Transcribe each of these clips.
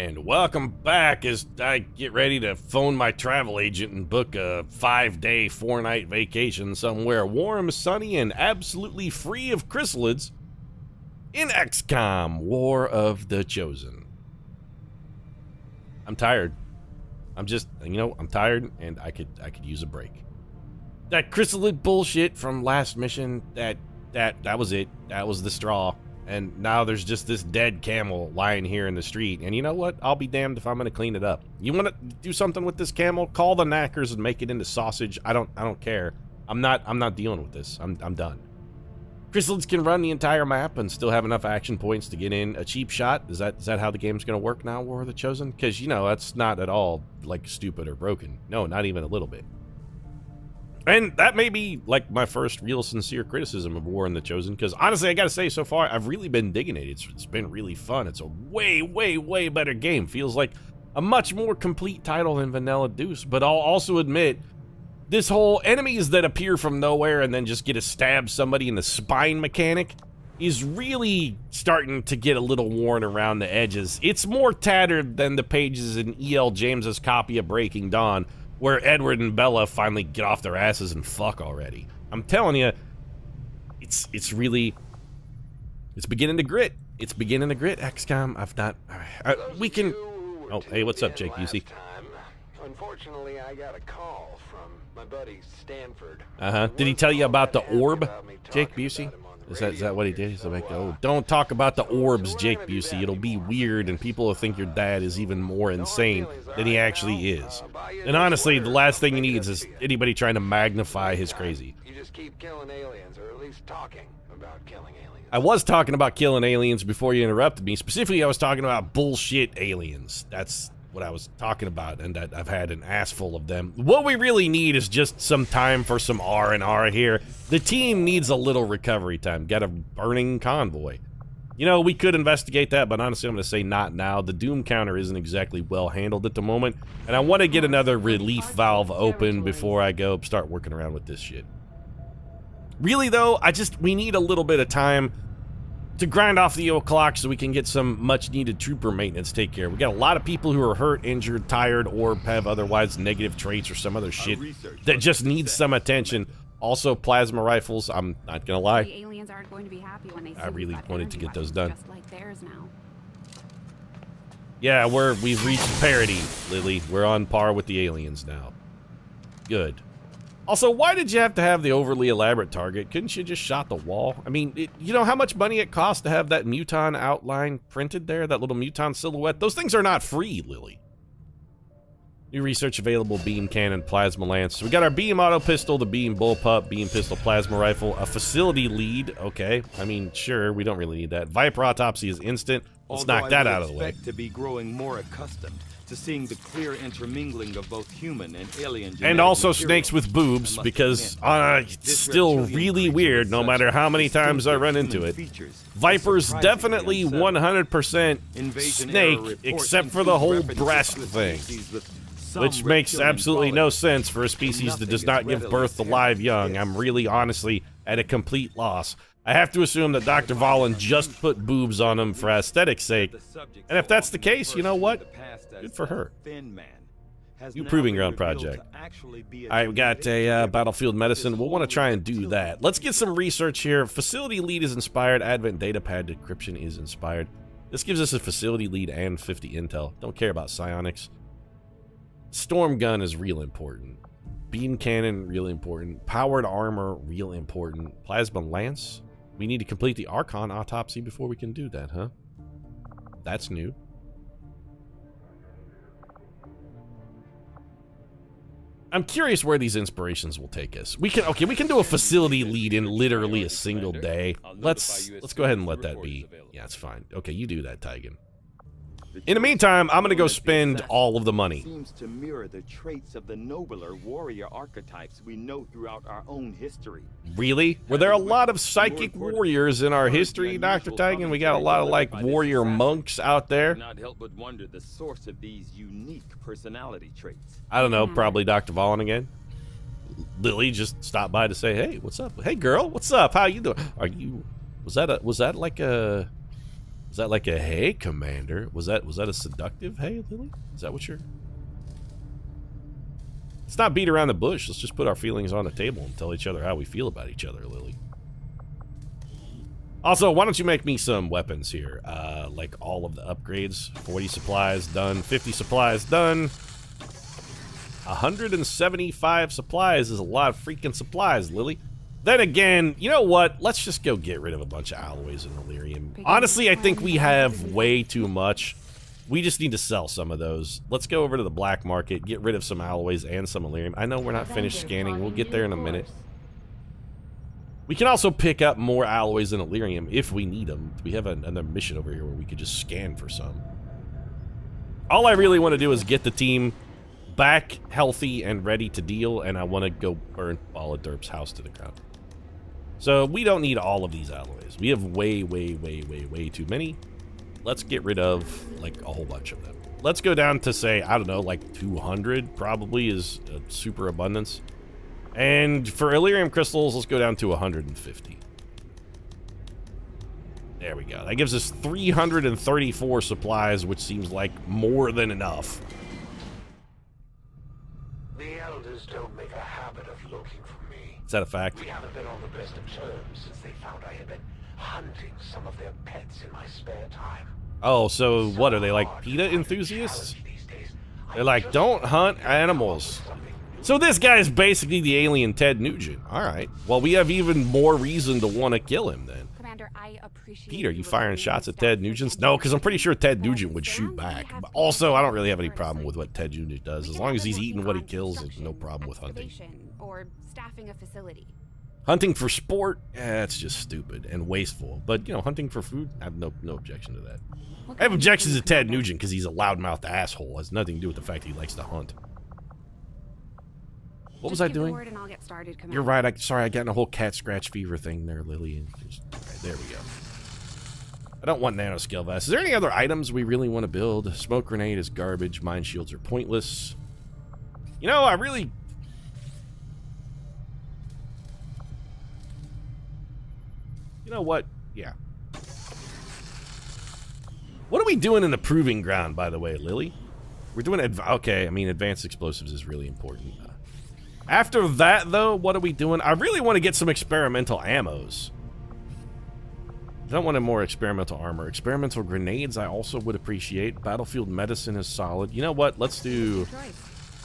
And welcome back as I get ready to phone my travel agent and book a 5-day, 4-night vacation somewhere warm, sunny, and absolutely free of chrysalids in XCOM, War of the Chosen. I'm tired. I'm tired and I could use a break. That chrysalid bullshit from last mission, that was it. That was the straw. And now there's just this dead camel lying here in the street. And you know what? I'll be damned if I'm gonna clean it up. You wanna do something with this camel? Call the knackers and make it into sausage. I don't care. I'm not dealing with this. I'm done. Chrysalids can run the entire map and still have enough action points to get in a cheap shot. Is that how the game's gonna work now, War of the Chosen? Because, you know, that's not at all, like, stupid or broken. No, not even a little bit. And that may be, like, my first real sincere criticism of War and the Chosen, because honestly, I gotta say, so far, I've really been digging it. It's been really fun. It's a way, way, way better game. Feels like a much more complete title than Vanilla Deuce, but I'll also admit, this whole enemies that appear from nowhere and then just get to stab somebody in the spine mechanic is really starting to get a little worn around the edges. It's more tattered than the pages in E.L. James's copy of Breaking Dawn, where Edward and Bella finally get off their asses and fuck already. I'm telling you, it's beginning to grit. It's beginning to grit, XCOM. We can... Oh, hey, what's up, Jake Busey? Unfortunately, I got a call from my buddy Stanford. Did he tell you about the orb, Jake Busey? Is that what he did? He's like, oh, don't talk about the orbs, Jake Busey. It'll be weird, and people will think your dad is even more insane than he actually is. And honestly, the last thing he needs is anybody trying to magnify his crazy. You just keep killing aliens, or at least talking about killing aliens. I was talking about killing aliens before you interrupted me. Specifically, I was talking about bullshit aliens. That's what I was talking about, and that I've had an ass full of them. What we really need is just some time for some R&R here. The team needs a little recovery time. Got a burning convoy. You know, we could investigate that, but honestly, I'm going to say not now. The Doom counter isn't exactly well handled at the moment, and I want to get another relief valve open before I go start working around with this shit. Really, though, we need a little bit of time to grind off the old clock so we can get some much-needed trooper maintenance take care. We got a lot of people who are hurt, injured, tired, or have otherwise negative traits or some other shit that just needs some attention. Also, plasma rifles, I'm not gonna lie. The aliens aren't going to be happy when they see I really wanted to get those done. Just like theirs now. Yeah, we've reached parity, Lily. We're on par with the aliens now. Good. Also, why did you have to have the overly elaborate target? Couldn't you just shot the wall? I mean, you know how much money it costs to have that Muton outline printed there? That little Muton silhouette? Those things are not free, Lily. New research available, beam cannon, plasma lance. So we got our beam auto pistol, the beam bullpup, beam pistol, plasma rifle, a facility lead. Okay, I mean, sure, we don't really need that. Viper autopsy is instant. Let's knock that out of the way. I expect to be growing more accustomed to seeing the clear intermingling of both human and alien and also snakes with boobs, because it's still really weird no matter how many times I run into it. Viper's definitely 100% snake, except for the whole breast thing, which makes absolutely no sense for a species that does not give birth to live young. I'm really, honestly, at a complete loss. I have to assume that Dr. Valen just put boobs on him for aesthetic's sake. And if that's the case, you know what? Good for her. You proving ground project. Alright, we got a battlefield medicine. We'll want to try and do that. Let's get some research here. Facility lead is inspired. Advent datapad decryption is inspired. This gives us a facility lead and 50 intel. Don't care about psionics. Storm gun is real important. Beam cannon, real important. Powered armor, real important. Plasma lance. We need to complete the Archon autopsy before we can do that, huh? That's new. I'm curious where these inspirations will take us. We can do a facility lead in literally a single day. Let's go ahead and let that be. Yeah, it's fine. Okay, you do that, Tygan. In the meantime, I'm gonna go spend all of the money. Seems to mirror the traits of the nobler warrior archetypes we know throughout our own history. Really? Were there a lot of psychic warriors in our history, Dr. Tygan? We got a lot of, like, warrior monks out there. Cannot help but wonder the source of these unique personality traits. I don't know, probably Dr. Valen again. Lily just stopped by to say, hey, what's up? Hey, girl, what's up? How you doing? Was that like a Is that like a hey, Commander? Was that a seductive hey, Lily? Is that what you're... Let's not beat around the bush. Let's just put our feelings on the table and tell each other how we feel about each other, Lily. Also, why don't you make me some weapons here? Like all of the upgrades. 40 supplies done. 50 supplies done. 175 supplies is a lot of freaking supplies, Lily. Then again, you know what? Let's just go get rid of a bunch of alloys and Illyrium. Honestly, I think we have way too much. We just need to sell some of those. Let's go over to the black market, get rid of some alloys and some Illyrium. I know we're not finished scanning. We'll get there in a minute. We can also pick up more alloys and Illyrium if we need them. We have another mission over here where we could just scan for some. All I really want to do is get the team back healthy and ready to deal, and I want to go burn all of Derp's house to the ground. So we don't need all of these alloys. We have way too many. Let's get rid of, like, a whole bunch of them. Let's go down to, say, I don't know, like 200 probably is a super abundance. And for Illyrium crystals, let's go down to 150. There we go. That gives us 334 supplies, which seems like more than enough. The elders don't make a habit of looking for me. Is that a fact? We haven't been on the best of terms since they found I had been hunting some of their pets in my spare time. Oh, so what, are they like PETA enthusiasts? They're like, don't hunt animals. So this guy is basically the alien Ted Nugent. Alright. Well, we have even more reason to want to kill him then. Commander, I appreciate Peter, you firing shots at Ted Nugent? No, because I'm pretty sure Ted Nugent would shoot back. But also, I don't really have any problem with what Ted Nugent does. As long as he's eating what he kills, there's no problem with hunting. Or staffing a facility. Hunting for sport? That's just stupid and wasteful. But, you know, hunting for food? I have no objection to that. I have objections to Ted Nugent because he's a loudmouthed asshole. It has nothing to do with the fact he likes to hunt. What was I doing? And I'll get started, You're right. Sorry, I got in a whole cat scratch fever thing there, Lily. Right, there we go. I don't want nanoscale vests. Is there any other items we really want to build? Smoke grenade is garbage. Mine shields are pointless. You know, I really... You know what? Yeah. What are we doing in the proving ground, by the way, Lily? We're doing... Okay, I mean, advanced explosives is really important. After that, though, what are we doing? I really want to get some experimental ammos. I don't want a more experimental armor. Experimental grenades I also would appreciate. Battlefield medicine is solid. You know what? Let's do...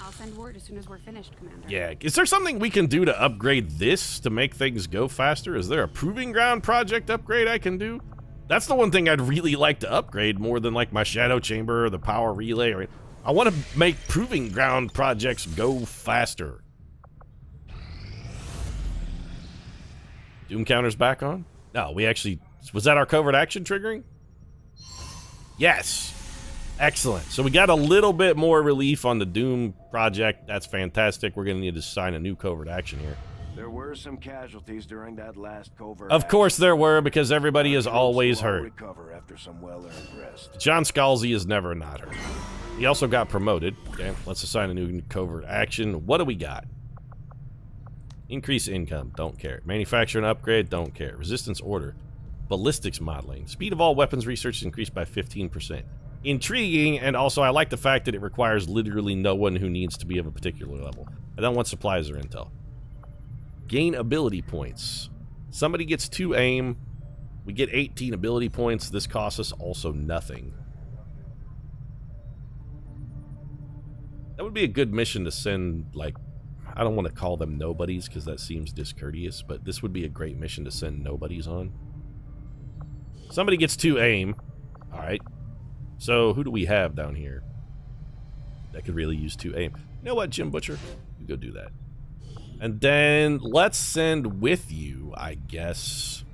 I'll send word as soon as we're finished, Commander. Yeah. Is there something we can do to upgrade this to make things go faster? Is there a proving ground project upgrade I can do? That's the one thing I'd really like to upgrade more than like my shadow chamber or the power relay. Or I want to make proving ground projects go faster. Doom counter's back on? No, we actually... Was that our covert action triggering? Yes. Excellent. So we got a little bit more relief on the Doom project. That's fantastic. We're going to need to sign a new covert action here. There were some casualties during that last covert Of course there were, because everybody is always hurt. Recover after some well-earned rest. John Scalzi is never not hurt. He also got promoted. Okay, let's assign a new covert action. What do we got? Increase income, don't care. Manufacture and upgrade, don't care. Resistance order. Ballistics modeling. Speed of all weapons research is increased by 15%. Intriguing, and also I like the fact that it requires literally no one who needs to be of a particular level. I don't want supplies or intel. Gain ability points. Somebody gets 2 aim. We get 18 ability points. This costs us also nothing. That would be a good mission to send, like, I don't want to call them nobodies because that seems discourteous, but this would be a great mission to send nobodies on. Somebody gets 2 aim. Alright. So, who do we have down here that could really use 2 aim? You know what, Jim Butcher? You go do that. And then, let's send with you, I guess.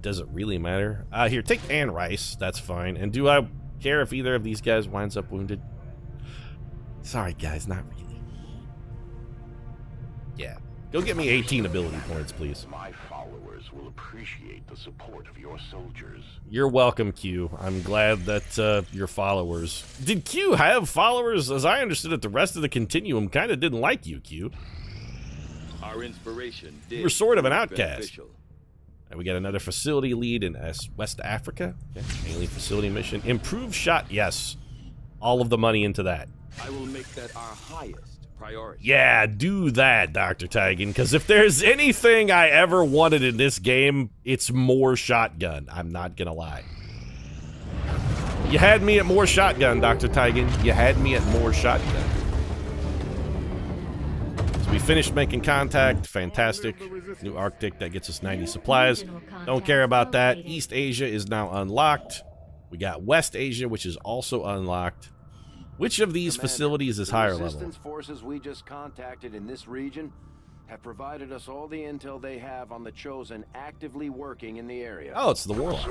Does it really matter? Here, take Ann Rice. That's fine. And do I care if either of these guys winds up wounded? Sorry, guys, not really. Yeah. Go get me 18 ability points, please. My followers will appreciate the support of your soldiers. You're welcome, Q. I'm glad that your followers... Did Q have followers? As I understood it, the rest of the Continuum kind of didn't like you, Q. Our inspiration did. You were sort of an outcast. Beneficial. And we got another facility lead in West Africa. Okay. Alien facility mission. Improved shot. Yes. All of the money into that. I will make that our highest priority. Yeah, do that, Dr. Tigan, because if there's anything I ever wanted in this game, it's more shotgun. I'm not gonna lie. You had me at more shotgun, Dr. Tigan. You had me at more shotgun. So we finished making contact. Fantastic. New Arctic, that gets us 90 supplies. Don't care about that. East Asia is now unlocked. We got West Asia, which is also unlocked. Which of these facilities is higher level? The resistance forces we just contacted in this region have provided us all the intel they have on the Chosen actively working in the area. Oh, it's the Warlock. So,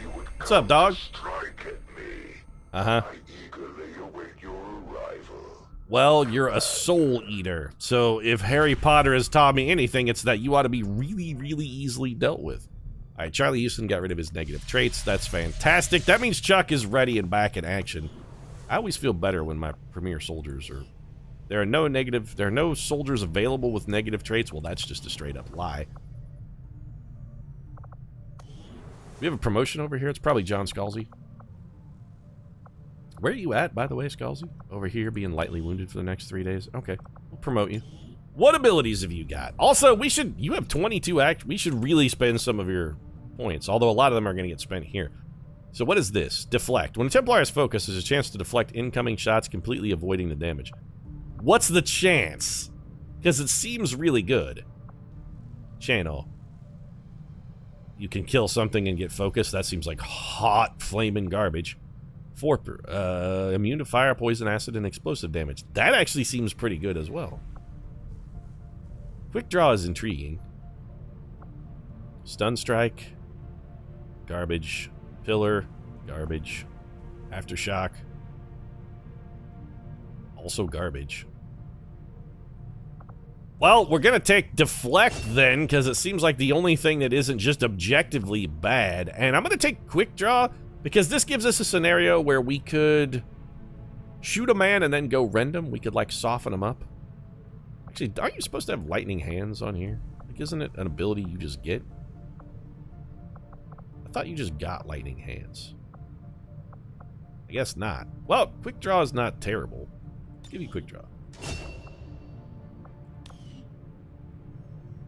you would What's up, dog? strike at me. Uh-huh. I eagerly await your arrival. Well, you're a soul eater. So if Harry Potter has taught me anything, it's that you ought to be really, really easily dealt with. All right, Charlie Houston got rid of his negative traits. That's fantastic. That means Chuck is ready and back in action. I always feel better when my premier soldiers are... There are no soldiers available with negative traits. Well, that's just a straight up lie. We have a promotion over here. It's probably John Scalzi. Where are you at, by the way, Scalzi? Over here, being lightly wounded for the next 3 days. Okay, we'll promote you. What abilities have you got? Also, you have 22 we should really spend some of your points, although a lot of them are going to get spent here. So what is this? Deflect. When a Templar's focus, there's a chance to deflect incoming shots, completely avoiding the damage. What's the chance? Because it seems really good. Channel. You can kill something and get focused. That seems like hot, flaming garbage. Forper. Immune to fire, poison, acid, and explosive damage. That actually seems pretty good as well. Quick draw is intriguing. Stun strike. Garbage. Pillar. Garbage. Aftershock. Also garbage. Well, we're gonna take deflect then, because it seems like the only thing that isn't just objectively bad. And I'm gonna take quick draw, because this gives us a scenario where we could shoot a man and then go rend him. We could, like, soften him up. Actually, aren't you supposed to have lightning hands on here? Like, isn't it an ability you just get? I thought you just got lightning hands. I guess not. Well, quick draw is not terrible. Let's give you quick draw.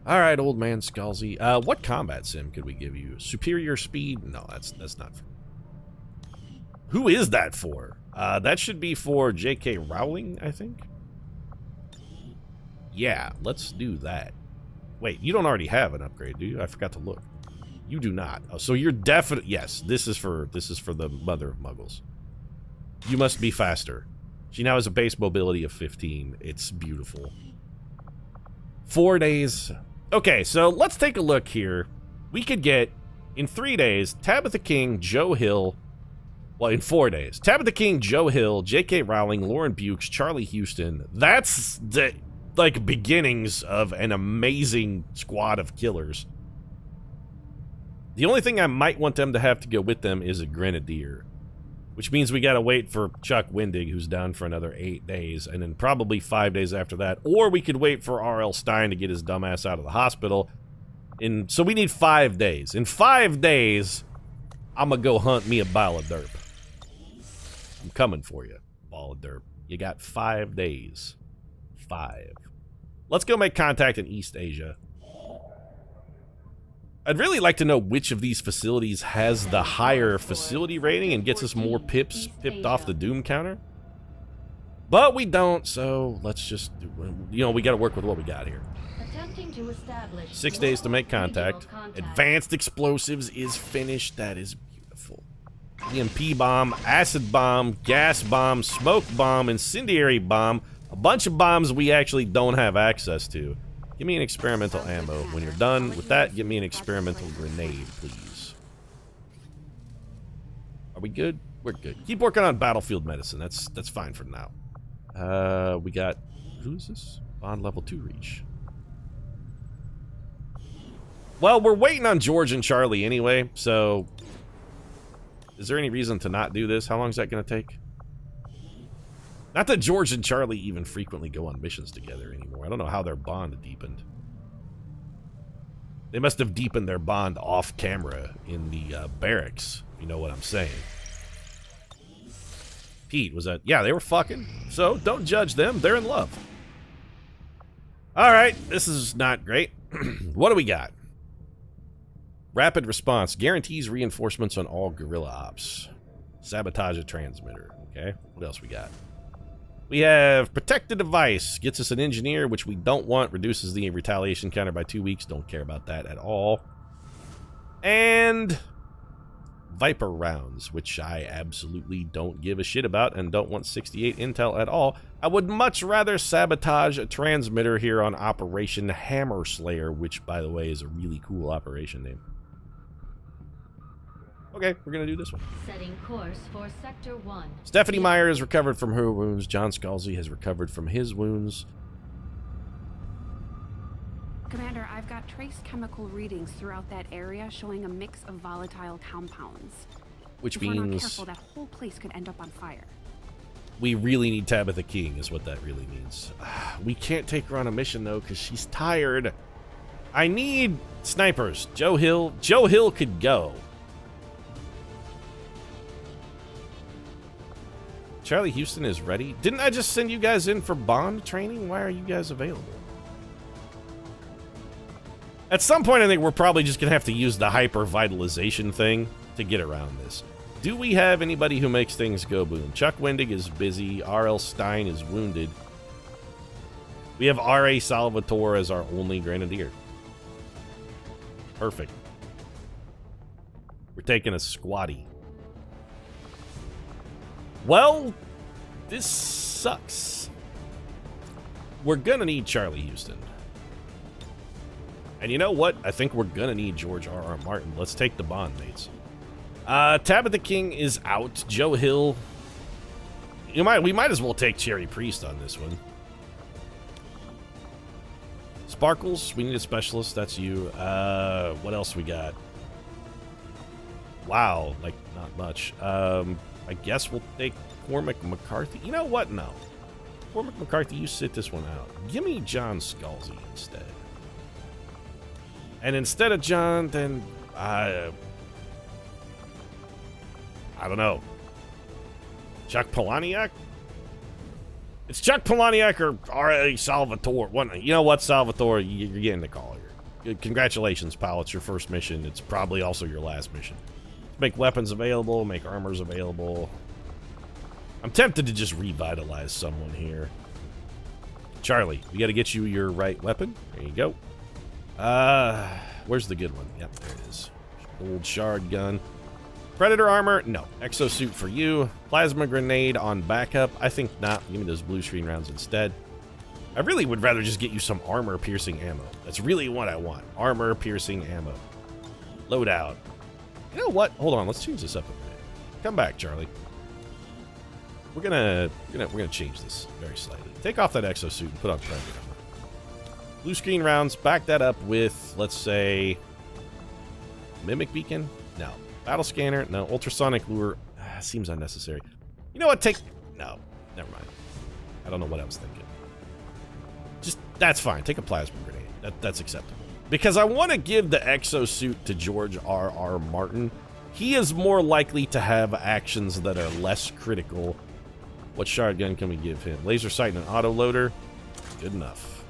All right, old man Scalzi. What combat sim could we give you? Superior speed? No, that's not. Who is that for? That should be for J.K. Rowling, I think. Yeah, let's do that. Wait, you don't already have an upgrade, do you? I forgot to look. You do not. Oh, so you're definite. Yes, this is for the mother of muggles. You must be faster. She now has a base mobility of 15. It's beautiful. 4 days. Okay, so let's take a look here. We could get, in 3 days, Tabitha King, Joe Hill. Well, in 4 days. Tabitha King, Joe Hill, J.K. Rowling, Lauren Bukes, Charlie Houston. That's the, like, beginnings of an amazing squad of killers. The only thing I might want them to have to go with them is a Grenadier. Which means we gotta wait for Chuck Wendig, who's down for another 8 days, and then probably 5 days after that. Or we could wait for R.L. Stein to get his dumbass out of the hospital. So we need 5 days. In 5 days, I'm gonna go hunt me a ball of derp. I'm coming for you, ball of derp. You got 5 days. 5. Let's go make contact in East Asia. I'd really like to know which of these facilities has the higher facility rating and gets us more pips pipped off the Doom counter. But we don't, so let's just, we gotta work with what we got here. 6 days to make contact. Advanced explosives is finished. That is beautiful. EMP bomb, acid bomb, gas bomb, smoke bomb, incendiary bomb. A bunch of bombs we actually don't have access to. Give me an experimental ammo. When you're done with that, give me an experimental grenade, please. Are we good? We're good. Keep working on battlefield medicine. That's fine for now. We got... Who is this? Bond level 2 reach. Well, we're waiting on George and Charlie anyway, so... Is there any reason to not do this? How long is that going to take? Not that George and Charlie even frequently go on missions together anymore. I don't know how their bond deepened. They must have deepened their bond off camera in the barracks. You know what I'm saying. Pete, was that? Yeah, they were fucking. So don't judge them. They're in love. All right, this is not great. What do we got? Rapid response guarantees reinforcements on all guerrilla ops. Sabotage a transmitter. Okay, what else we got? We have protect the device. Gets us an engineer, which we don't want. Reduces the retaliation counter by 2 weeks. Don't care about that at all. And Viper rounds, which I absolutely don't give a shit about and don't want 68 intel at all. I would much rather sabotage a transmitter here on Operation Hammer Slayer, which, by the way, is a really cool operation name. Okay, we're gonna do this one. Setting course for Sector 1. Stephanie Meyer has recovered from her wounds. John Scalzi has recovered from his wounds. Commander, I've got trace chemical readings throughout that area showing a mix of volatile compounds. Which if we're not means careful, that whole place could end up on fire. we really need Tabitha King, is what that really means. We can't take her on a mission, though, because she's tired. I need snipers. Joe Hill. Joe Hill could go. Charlie Houston is ready. Didn't I just send you guys in for bond training? Why are you guys available? At some point, I think we're probably just going to have to use the hyper-vitalization thing to get around this. Do we have anybody who makes things go boom? Chuck Wendig is busy. R.L. Stein is wounded. We have R.A. Salvatore as our only grenadier. Perfect. We're taking a squatty. Well, this sucks. We're going to need Charlie Houston. And you know what? I think we're going to need George R.R. Martin. Let's take the bond mates. Tabitha King is out. Joe Hill. We might as well take Cherry Priest on this one. Sparkles, we need a specialist. That's you. What else we got? Wow, like not much. I guess we'll take Cormac McCarthy. You know what? No. Cormac McCarthy, you sit this one out. Give me John Scalzi instead. And instead of John, then I don't know. Chuck Palahniuk? It's Chuck Palahniuk or R.A. Salvatore. You know what, Salvatore? You're getting the call here. Congratulations, pal. It's your first mission. It's probably also your last mission. Make weapons available, make armors available. I'm tempted to just revitalize someone here. Charlie, we got to get you your right weapon. There you go. Where's the good one? Yep, there it is. Old shard gun. Predator armor? No. Exosuit for you. Plasma grenade on backup? I think not. Give me those blue screen rounds instead. I really would rather just get you some armor-piercing ammo. That's really what I want. Armor-piercing ammo. Loadout. You know what? Hold on. Let's change this up a minute. Come back, Charlie. We're gonna change this very slightly. Take off that exosuit and put on Predator armor. Blue screen rounds. Back that up with, let's say, Mimic Beacon? No. Battle Scanner? No. Ultrasonic Lure? Seems unnecessary. You know what? No. Never mind. I don't know what I was thinking. Just, that's fine. Take a plasma grenade. That's acceptable. Because I want to give the exosuit to George R.R. Martin. He is more likely to have actions that are less critical. What shard gun can we give him? Laser sight and an autoloader? Good enough.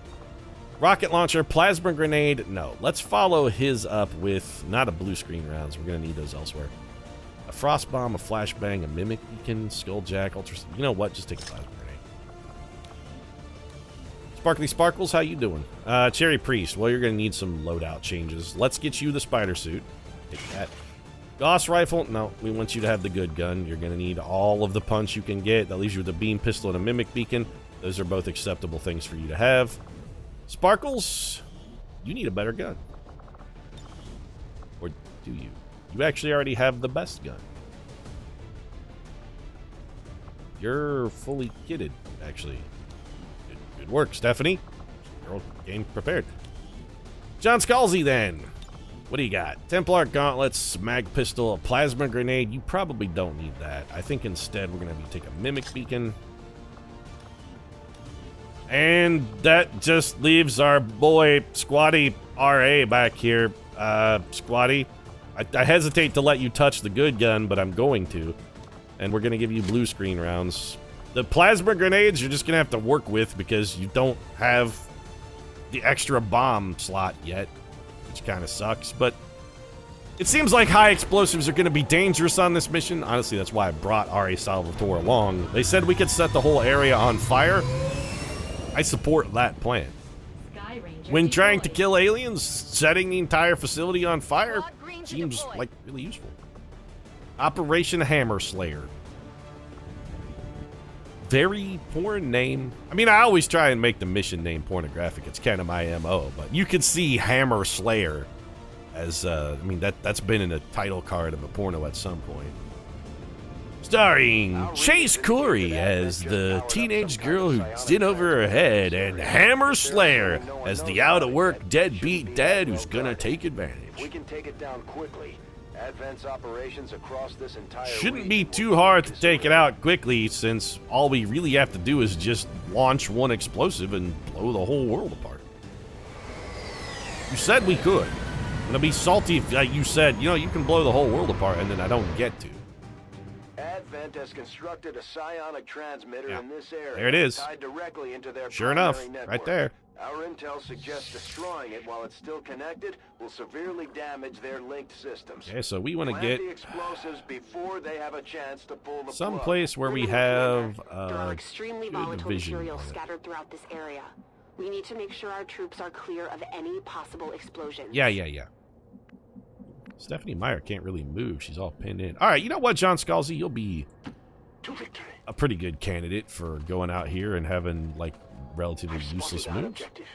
Rocket launcher, plasma grenade? No. Let's follow his up with not a blue screen rounds. We're going to need those elsewhere. A frost bomb, a flashbang, a mimic beacon, skulljack, ultra... You know what? Just take a plasma grenade. Sparkly Sparkles, how you doing? Cherry Priest, well, you're going to need some loadout changes. Let's get you the spider suit. Take that. Gauss rifle, no, we want you to have the good gun. You're going to need all of the punch you can get. That leaves you with a beam pistol and a mimic beacon. Those are both acceptable things for you to have. Sparkles, you need a better gun. Or do you? You actually already have the best gun. You're fully kitted, actually. Good work, Stephanie. Girl, game prepared. John Scalzi, then. What do you got? Templar gauntlets, mag pistol, a plasma grenade. You probably don't need that. I think instead we're going to take a mimic beacon. And that just leaves our boy Squatty RA back here, Squatty. I hesitate to let you touch the good gun, but I'm going to. And we're going to give you blue screen rounds. The plasma grenades you're just going to have to work with because you don't have the extra bomb slot yet, which kind of sucks. But it seems like high explosives are going to be dangerous on this mission. Honestly, that's why I brought R.A. Salvatore along. They said we could set the whole area on fire. I support that plan. Sky Ranger When trying to deployed. kill aliens, setting the entire facility on fire seems like really useful. Operation Hammer Slayer. Very porn name. I mean, I always try and make the mission name pornographic. It's kind of my MO, but you could see Hammer Slayer as, I mean, that's been in a title card of a porno at some point. Starring Chase Corey as the teenage girl who's in over her head, and Hammer Slayer as the out-of-work deadbeat dad who's gonna take advantage. We can take it down quickly. Advance operations across this entire Shouldn't be region too will hard to be take it out quickly, since all we really have to do is just launch one explosive and blow the whole world apart. You said we could. I'm gonna be salty if you said, you know, you can blow the whole world apart, and then I don't get to. Advent has constructed a psionic transmitter Yeah. in this area. There it is. Tied directly into their Sure enough, primary network. right there. Our intel suggests destroying it while it's still connected will severely damage their linked systems. Okay, so we want to Plant get the explosives before they have a chance to pull the some plug. place where we We're have there are extremely good volatile vision materials on it. scattered throughout this area. We need to make sure our troops are clear of any possible explosions. Yeah. Stephanie Meyer can't really move. She's all pinned in. All right, you know what, John Scalzi? You'll be To victory. a pretty good candidate for going out here and having, like, relatively I've spotted useless our moves. objective.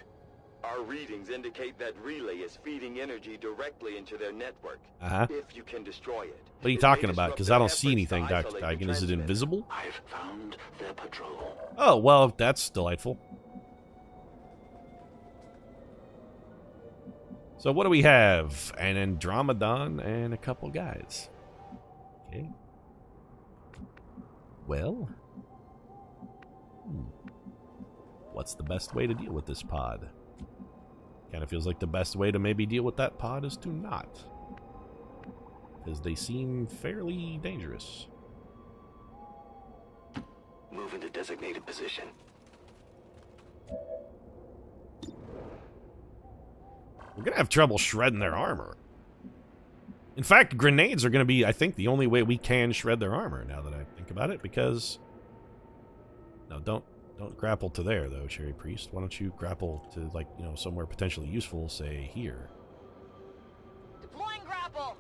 Our readings indicate that relay is feeding energy directly into their network. Uh-huh. If you can destroy it. What are you it may talking about? disrupt Because their I don't see efforts anything, to Dr. isolate the Tigan. Is it transmitter. invisible? I've found their patrol. Oh, well, that's delightful. So what do we have? An Andromedon and a couple guys. Okay. Well. What's the best way to deal with this pod? Kind of feels like the best way to maybe deal with that pod is to not. Because they seem fairly dangerous. Move into designated position. We're going to have trouble shredding their armor. In fact, grenades are going to be, I think, the only way we can shred their armor, now that I think about it, because... No, don't grapple to there, though, Cherry Priest. Why don't you grapple to, like, you know, somewhere potentially useful, say, here. Deploying grapple.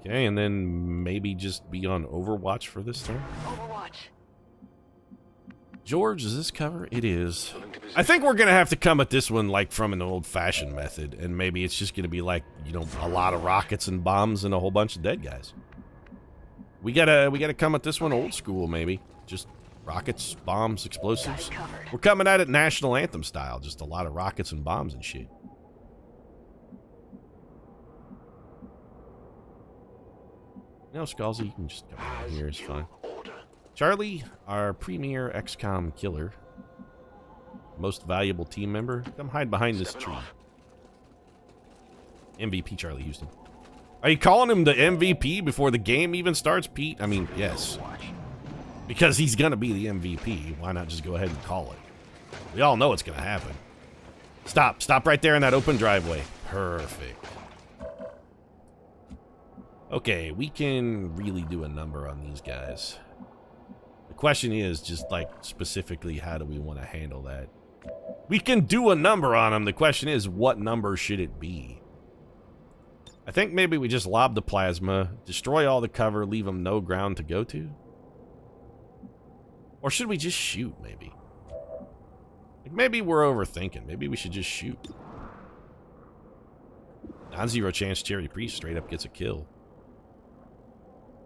Okay, and then maybe just be on Overwatch for this turn. Overwatch. George, is this cover? It is. I think we're going to have to come at this one, like, from an old-fashioned method, and maybe it's just going to be, like, you know, a lot of rockets and bombs and a whole bunch of dead guys. We gotta come at this one old school, maybe. Just rockets, bombs, explosives. We're coming at it national anthem style. Just a lot of rockets and bombs and shit. You know, Scalzi, you can just come in here. It's fine. Charlie, our premier XCOM killer. Most valuable team member. Come hide behind this tree. MVP Charlie Houston. Are you calling him the MVP before the game even starts, Pete? I mean, yes. Because he's going to be the MVP. Why not just go ahead and call it? We all know it's going to happen. Stop right there in that open driveway. Perfect. Okay, we can really do a number on these guys. The question is just, like, specifically, how do we want to handle that? We can do a number on them. The question is, what number should it be? I think maybe we just lob the plasma, destroy all the cover, leave them no ground to go to. Or should we just shoot, maybe? Like, maybe we're overthinking. Maybe we should just shoot. Non-zero chance Cherry Priest straight up gets a kill.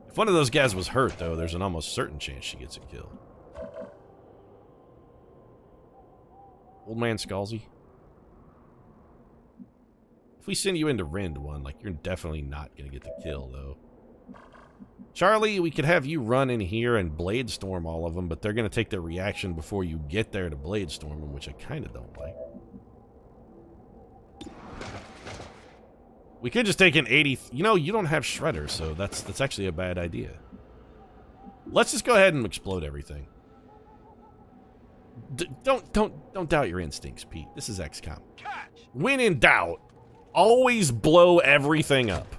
If one of those guys was hurt, though, there's an almost certain chance she gets a kill. Old man Scalzi. If we send you into Rend 1, like, you're definitely not going to get the kill, though. Charlie, we could have you run in here and blade storm all of them, but they're going to take their reaction before you get there to blade storm them, which I kind of don't like. We could just take an 80... You know, you don't have Shredder, so that's actually a bad idea. Let's just go ahead and explode everything. Don't doubt your instincts, Pete. This is XCOM. When in doubt, always blow everything up.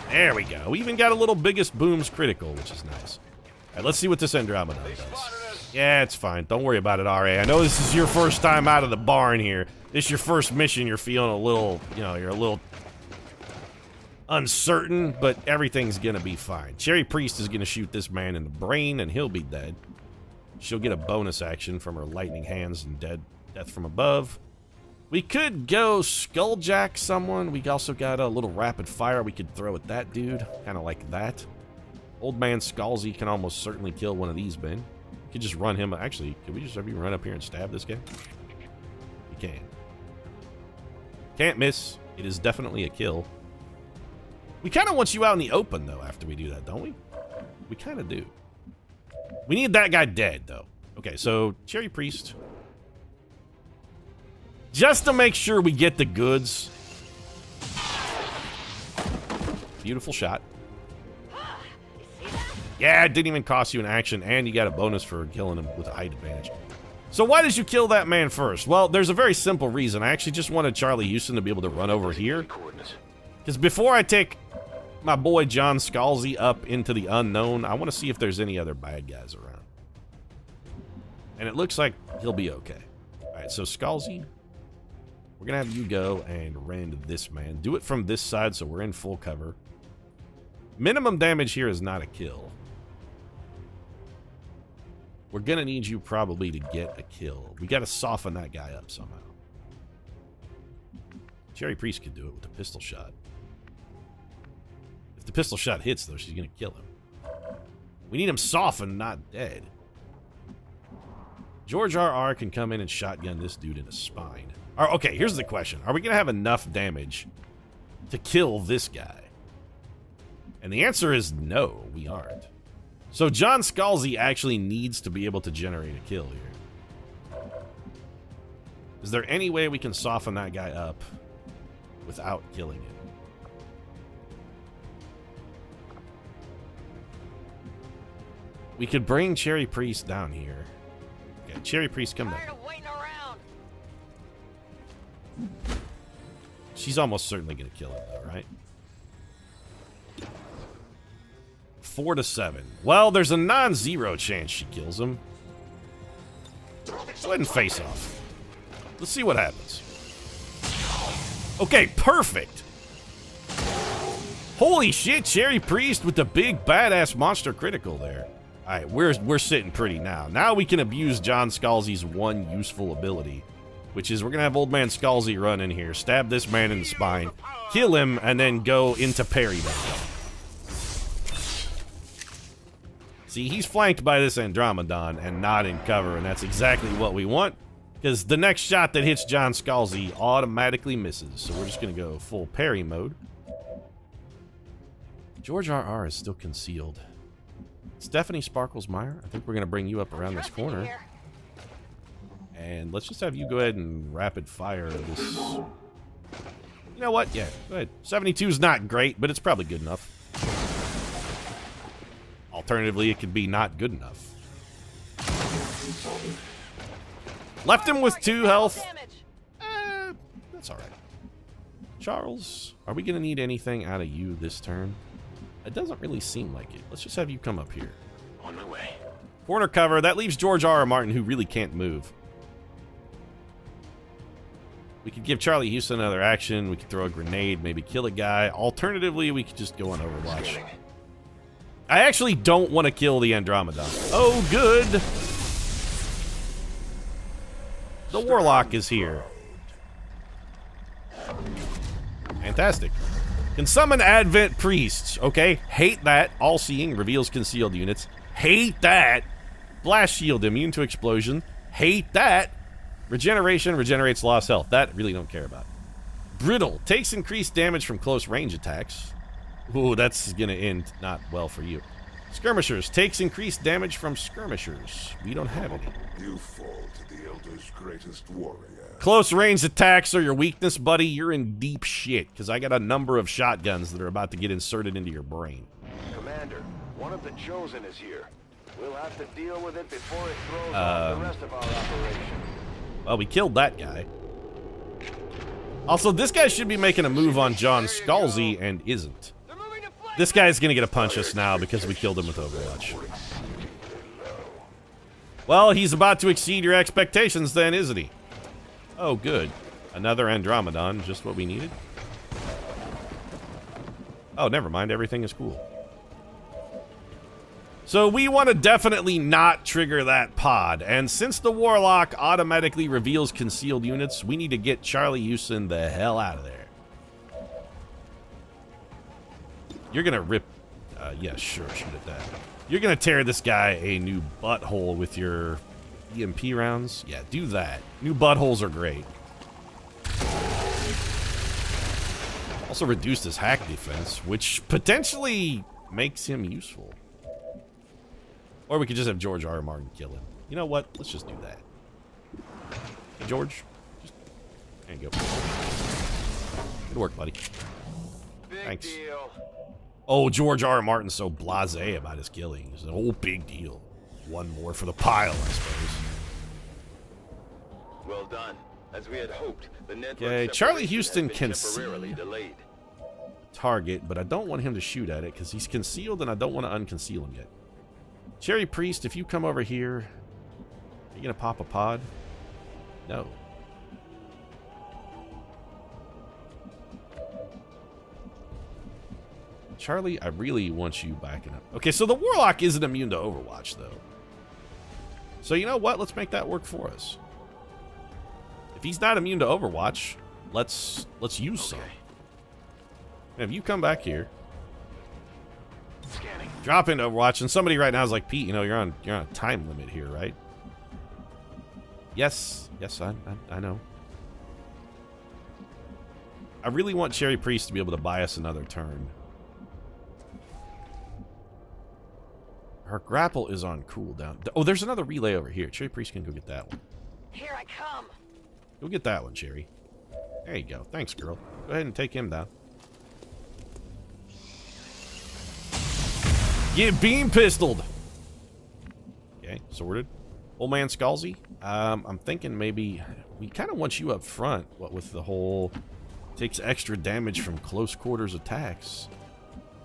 There we go. We even got a little biggest booms critical, which is nice. All right, let's see what this Andromeda does. Yeah, it's fine. Don't worry about it, RA. I know this is your first time out of the barn here. This is your first mission. You're feeling a little, you know, you're a little uncertain, but everything's gonna be fine. Cherry Priest is gonna shoot this man in the brain, and he'll be dead. She'll get a bonus action from her lightning hands and death from above. We could go Skulljack someone. We also got a little rapid fire we could throw at that dude. Kind of like that. Old man Scalzi can almost certainly kill one of these men. We could just run him. Actually, could we just have you run up here and stab this guy? You can. Can't miss. It is definitely a kill. We kind of want you out in the open, though, after we do that, don't we? We kind of do. We need that guy dead, though. Okay, so Cherry Priest... Just to make sure we get the goods. Beautiful shot. Yeah, it didn't even cost you an action, and you got a bonus for killing him with a height advantage. So why did you kill that man first? Well, there's a very simple reason. I actually just wanted Charlie Houston to be able to run over here. Because before I take my boy John Scalzi up into the unknown, I want to see if there's any other bad guys around. And it looks like he'll be okay. Alright, so Scalzi... We're going to have you go and rend this man. Do it from this side so we're in full cover. Minimum damage here is not a kill. We're going to need you probably to get a kill. We got to soften that guy up somehow. Cherry Priest could do it with a pistol shot. If the pistol shot hits, though, she's going to kill him. We need him softened, not dead. George R.R. can come in and shotgun this dude in the spine. Okay, here's the question. Are we going to have enough damage to kill this guy? And the answer is no, we aren't. So John Scalzi actually needs to be able to generate a kill here. Is there any way we can soften that guy up without killing him? We could bring Cherry Priest down here. Okay, Cherry Priest, come down. She's almost certainly going to kill him, though, right? 4 to 7. Well, there's a non-zero chance she kills him. Go ahead and face off. Let's see what happens. Okay, perfect. Holy shit, Cherry Priest with the big badass monster critical there. All right, we're sitting pretty now. Now we can abuse John Scalzi's one useful ability, which is we're going to have Old Man Scalzi run in here, stab this man in the spine, kill him, and then go into parry down. See, he's flanked by this Andromedon and not in cover, and that's exactly what we want, because the next shot that hits John Scalzi automatically misses. So we're just going to go full parry mode. George R.R. is still concealed. Stephanie Sparkles Meyer, I think we're going to bring you up around this corner. And let's just have you go ahead and rapid fire this. You know what? Yeah, go ahead. 72 is not great, but it's probably good enough. Alternatively, it could be not good enough. Left him with 2 health. That's alright. Charles, are we going to need anything out of you this turn? It doesn't really seem like it. Let's just have you come up here. On my way. Corner cover. That leaves George R.R. Martin, who really can't move. We could give Charlie Houston another action. We could throw a grenade, maybe kill a guy. Alternatively, we could just go on Overwatch. I actually don't want to kill the Andromedon. Oh, good. The Warlock is here. Fantastic. Can summon Advent Priests. Okay, hate that. All-seeing, reveals concealed units. Hate that. Blast Shield, immune to explosion. Hate that. Regeneration, regenerates lost health. That really don't care about. Brittle. Takes increased damage from close range attacks. Ooh, that's gonna end not well for you. Skirmishers. Takes increased damage from skirmishers. We don't have any. You fall to the Elder's greatest warrior. Close range attacks are your weakness, buddy. You're in deep shit, because I got a number of shotguns that are about to get inserted into your brain. Commander, one of the Chosen is here. We'll have to deal with it before it throws off the rest of our operation. Well, we killed that guy. Also, this guy should be making a move on John Scalzi and isn't. This guy's gonna get a punch us now because we killed him with Overwatch. Well, he's about to exceed your expectations then, isn't he? Oh, good. Another Andromedon, just what we needed. Oh, never mind. Everything is cool. So we want to definitely not trigger that pod. And since the Warlock automatically reveals concealed units, we need to get Charlie Houston the hell out of there. You're going to rip... yeah, sure, shoot at that. You're going to tear this guy a new butthole with your EMP rounds. Yeah, do that. New buttholes are great. Also reduced his hack defense, which potentially makes him useful. Or we could just have George R. R. Martin kill him. You know what? Let's just do that. Hey, George. Just, there you go. Good work, buddy. Thanks. Deal. Oh, George R. R. Martin's so blasé about his killing. It's a whole big deal. One more for the pile, I suppose. Well done. As we had hoped, the network Okay, Charlie separation Houston has been can temporarily see delayed. target, but I don't want him to shoot at it because he's concealed and I don't want to unconceal him yet. Cherry Priest, if you come over here, are you going to pop a pod? No. Charlie, I really want you backing up. Okay, so the Warlock isn't immune to Overwatch, though. So you know what? Let's make that work for us. If he's not immune to Overwatch, let's use some. And if you come back here, drop into Overwatch, and somebody right now is like, Pete, you know, you're on a time limit here, right? Yes, I know. I really want Cherry Priest to be able to buy us another turn. Her grapple is on cooldown. Oh, there's another relay over here. Cherry Priest can go get that one. Here I come. Go get that one, Cherry. There you go. Thanks, girl. Go ahead and take him down. Get beam pistoled! Okay, sorted. Old man Scalzi. I'm thinking maybe we kind of want you up front. What with the whole takes extra damage from close quarters attacks.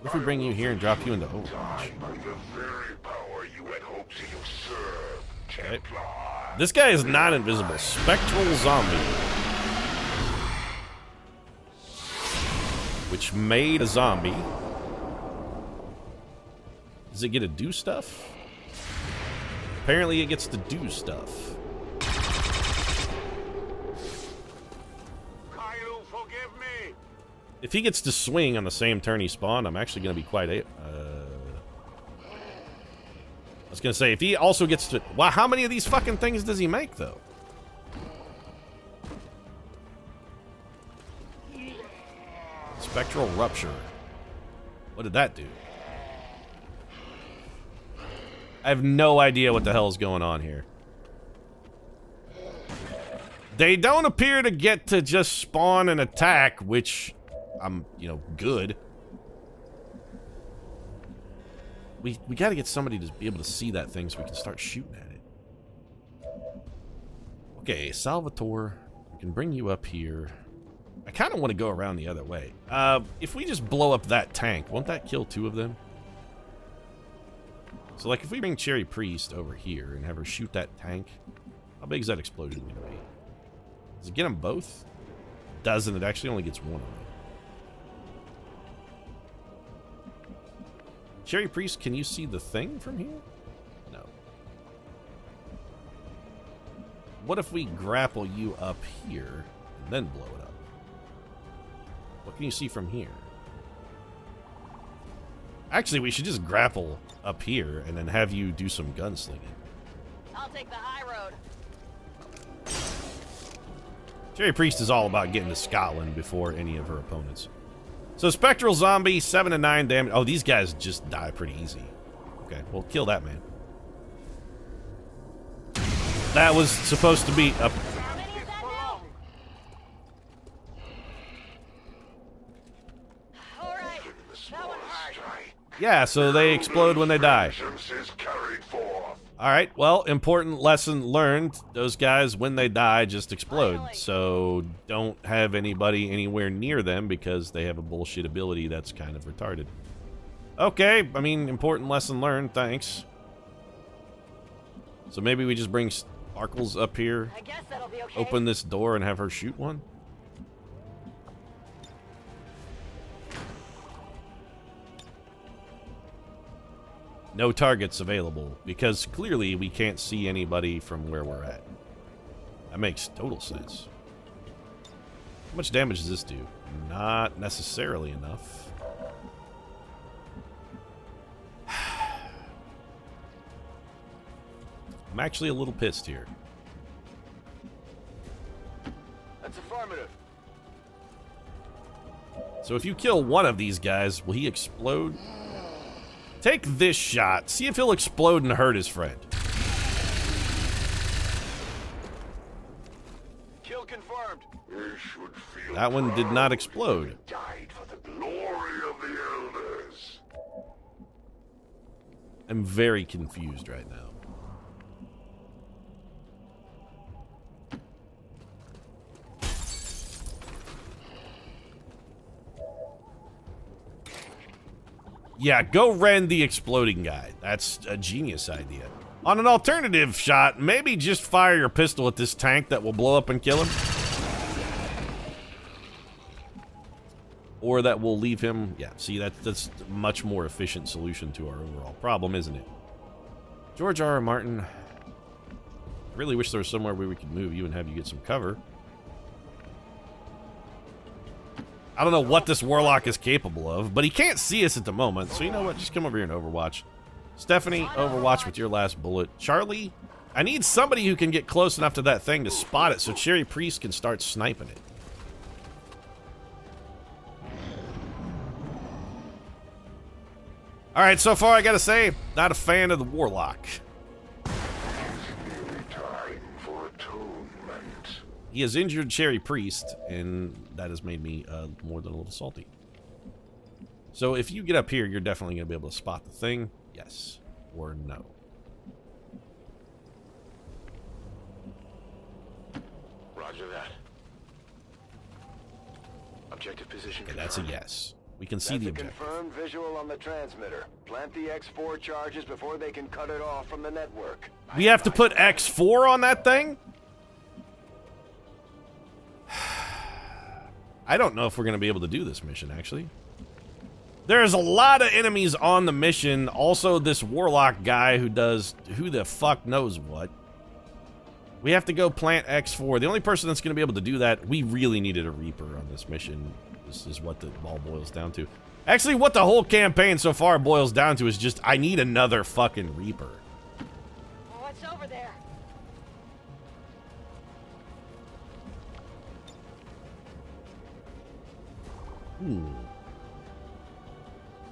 What if we bring you here and drop you into Overwatch? Die by the very power you had hoped to usurp, Templar. This guy is not invisible. Spectral Zombie. Which made a zombie. Does it get to do stuff? Apparently it gets to do stuff. Forgive me. If he gets to swing on the same turn he spawned, I'm actually going to be quite I was going to say, if he also gets to... Wow, how many of these fucking things does he make, though? Spectral Rupture. What did that do? I have no idea what the hell is going on here. They don't appear to get to just spawn and attack, which I'm, you know, good. We got to get somebody to be able to see that thing so we can start shooting at it. Okay, Salvatore, we can bring you up here. I kind of want to go around the other way. If we just blow up that tank, won't that kill two of them? So, like, if we bring Cherry Priest over here and have her shoot that tank, how big is that explosion going to be? Does it get them both? Doesn't. It actually only gets one of them. Cherry Priest, can you see the thing from here? No. What if we grapple you up here and then blow it up? What can you see from here? Actually, we should just grapple up here and then have you do some gunslinging. I'll take the high road. Cherry Priest is all about getting to Scotland before any of her opponents. So Spectral Zombie, 7 to 9 damage. Oh, these guys just die pretty easy. Okay, well, kill that man. That was supposed to be a... Yeah, so they explode when they die. Alright, well, important lesson learned. Those guys, when they die, just explode. So don't have anybody anywhere near them because they have a bullshit ability that's kind of retarded. Okay, I mean, important lesson learned, thanks. So maybe we just bring Sparkles up here, open this door, and have her shoot one? No targets available, because clearly we can't see anybody from where we're at. That makes total sense. How much damage does this do? Not necessarily enough. I'm actually a little pissed here. That's affirmative. So if you kill one of these guys, will he explode? Take this shot. See if he'll explode and hurt his friend. Kill confirmed. That one did not explode. Died for the glory of the elders. I'm very confused right now. Yeah, go rend the exploding guy. That's a genius idea. On an alternative shot, maybe just fire your pistol at this tank that will blow up and kill him. Or that will leave him... Yeah, see, that's a much more efficient solution to our overall problem, isn't it? George R. R. Martin. I really wish there was somewhere where we could move you and have you get some cover. I don't know what this Warlock is capable of, but he can't see us at the moment, so you know what? Just come over here and Overwatch. Stephanie, Overwatch with your last bullet. Charlie, I need somebody who can get close enough to that thing to spot it so Cherry Priest can start sniping it. Alright, so far I gotta say, not a fan of the Warlock. He has injured Cherry Priest, and that has made me more than a little salty. So if you get up here, you're definitely going to be able to spot the thing. Yes or no. Roger that. Objective position. Okay, that's a yes. We can see the objective. Confirmed visual on the transmitter. Plant the X4 charges before they can cut it off from the network. We have to put X4 on that thing? I don't know if we're going to be able to do this mission, actually. There's a lot of enemies on the mission. Also, this Warlock guy who does who the fuck knows what. We have to go plant X4. The only person that's going to be able to do that, we really needed a Reaper on this mission. This is what the all boils down to. Actually, what the whole campaign so far boils down to is just, I need another fucking Reaper. What's over there?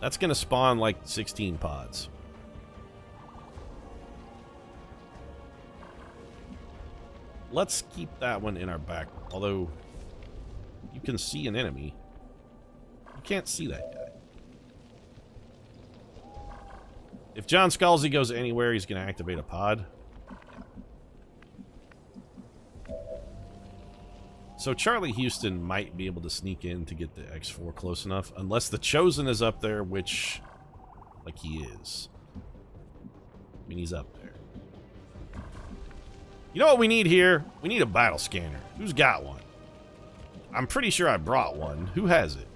That's gonna spawn like 16 pods. Let's keep that one in our back. Although, you can see an enemy. You can't see that guy. If John Scalzi goes anywhere, he's gonna activate a pod. So Charlie Houston might be able to sneak in to get the X4 close enough, unless the Chosen is up there, which, like, he is. I mean, he's up there. You know what we need here? We need a battle scanner. Who's got one? I'm pretty sure I brought one. Who has it?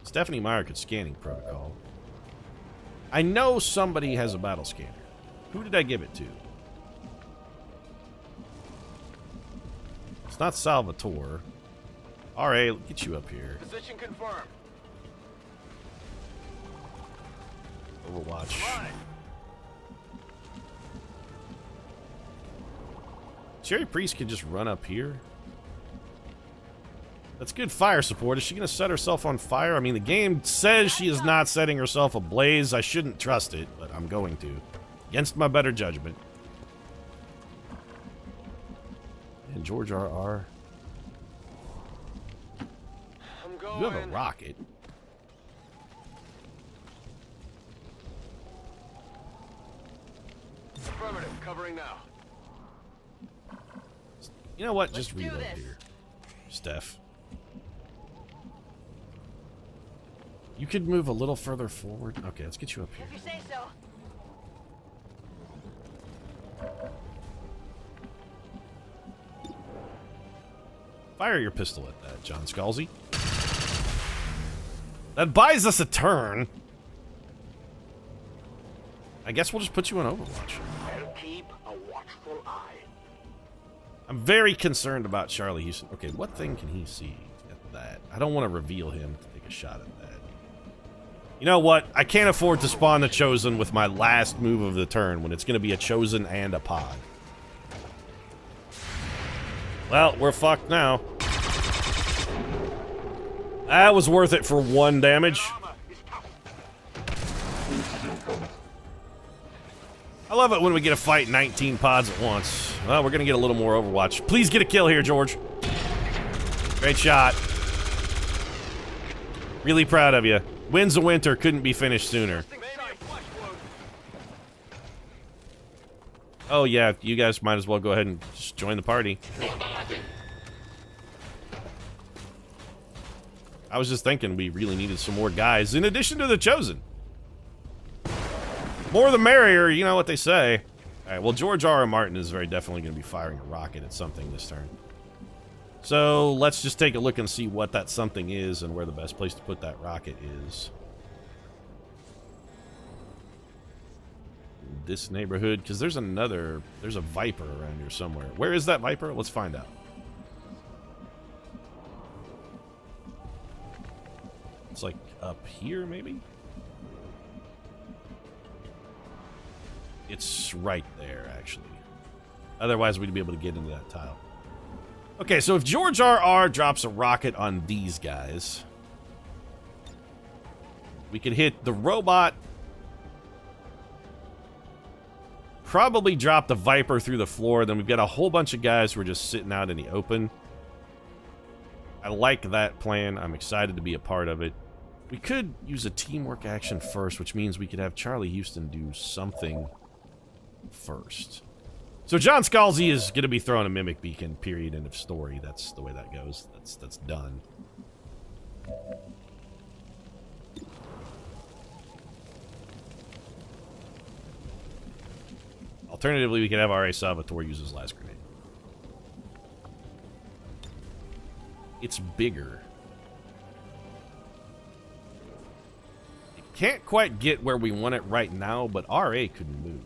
Stephanie Meyer could scanning protocol. I know somebody has a battle scanner. Who did I give it to? It's not Salvatore. R.A., get you up here. Position confirmed. Overwatch. Cherry Priest can just run up here. That's good fire support. Is she going to set herself on fire? I mean, the game says she is not setting herself ablaze. I shouldn't trust it, but I'm going to. Against my better judgment. And George R.R. I'm going. You have a rocket. Affirmative, covering now. You know what? Just reload here, Steph. You could move a little further forward. Okay, let's get you up here. If you say so. Fire your pistol at that, John Scalzi. That buys us a turn. I guess we'll just put you on Overwatch. And keep a watchful eye. I'm very concerned about Charlie Houston. Okay, what thing can he see at that? I don't want to reveal him to take a shot at that. You know what? I can't afford to spawn the Chosen with my last move of the turn when it's going to be a Chosen and a pod. Well, we're fucked now. That was worth it for 1 damage. I love it when we get to fight 19 pods at once. Well, we're going to get a little more Overwatch. Please get a kill here, George. Great shot. Really proud of you. Winds of Winter couldn't be finished sooner. Oh, yeah, you guys might as well go ahead and just join the party. I was just thinking we really needed some more guys in addition to the Chosen. More the merrier, you know what they say. Alright, well, George R.R. Martin is very definitely going to be firing a rocket at something this turn. So, let's just take a look and see what that something is and where the best place to put that rocket is. This neighborhood, because there's a Viper around here somewhere. Where is that Viper? Let's find out. It's like up here, maybe? It's right there, actually. Otherwise, we'd be able to get into that tile. Okay, so if George R.R. drops a rocket on these guys, we could hit the robot, probably drop the Viper through the floor, then we've got a whole bunch of guys who are just sitting out in the open. I like that plan. I'm excited to be a part of it. We could use a teamwork action first, which means we could have Charlie Houston do something first. So John Scalzi is going to be throwing a Mimic Beacon, period, end of story. That's the way that goes. That's done. Alternatively, we can have R.A. Salvatore use his last grenade. It's bigger. It can't quite get where we want it right now, but R.A. could move.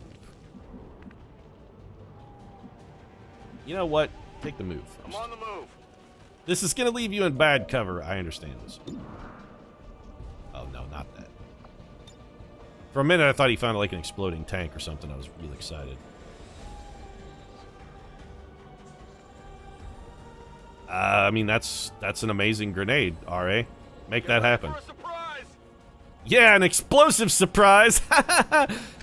You know what? Take the move first. I'm on the move. This is going to leave you in bad cover. I understand this. Oh, no, not that. For a minute, I thought he found like an exploding tank or something. I was really excited. I mean, that's an amazing grenade, R.A. Make that happen. Yeah, an explosive surprise!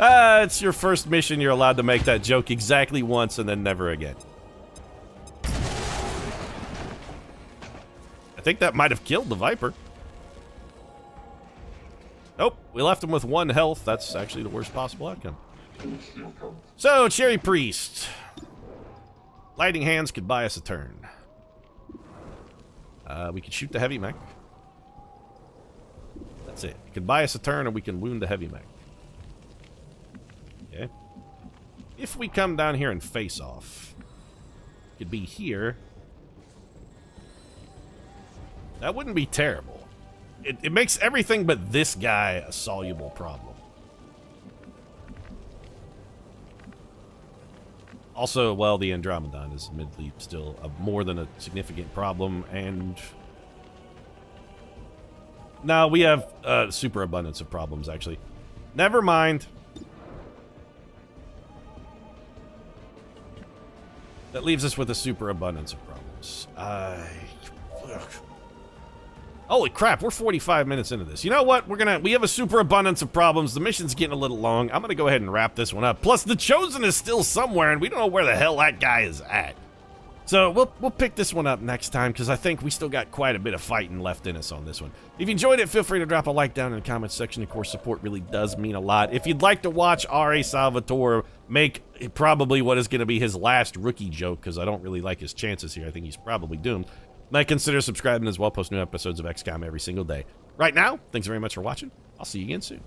It's your first mission. You're allowed to make that joke exactly once and then never again. I think that might have killed the Viper. Nope, we left him with 1 health. That's actually the worst possible outcome. So, Cherry Priest. Lighting Hands could buy us a turn. We could shoot the heavy mech. That's it. It could buy us a turn and we can wound the heavy mech. Okay. If we come down here and face off, it could be here. That wouldn't be terrible. It makes everything but this guy a soluble problem. Also, well, the Andromedon is admittedly still more than a significant problem, and... No, we have a super abundance of problems, actually. Never mind. That leaves us with a superabundance of problems. Holy crap, we're 45 minutes into this. You know what? We have a superabundance of problems. The mission's getting a little long. I'm gonna go ahead and wrap this one up. Plus, the Chosen is still somewhere, and we don't know where the hell that guy is at. So we'll pick this one up next time, because I think we still got quite a bit of fighting left in us on this one. If you enjoyed it, feel free to drop a like down in the comments section. Of course, support really does mean a lot. If you'd like to watch R.A. Salvatore make probably what is going to be his last rookie joke, because I don't really like his chances here. I think he's probably doomed. Might consider subscribing as well. Post new episodes of XCOM every single day. Right now, thanks very much for watching. I'll see you again soon.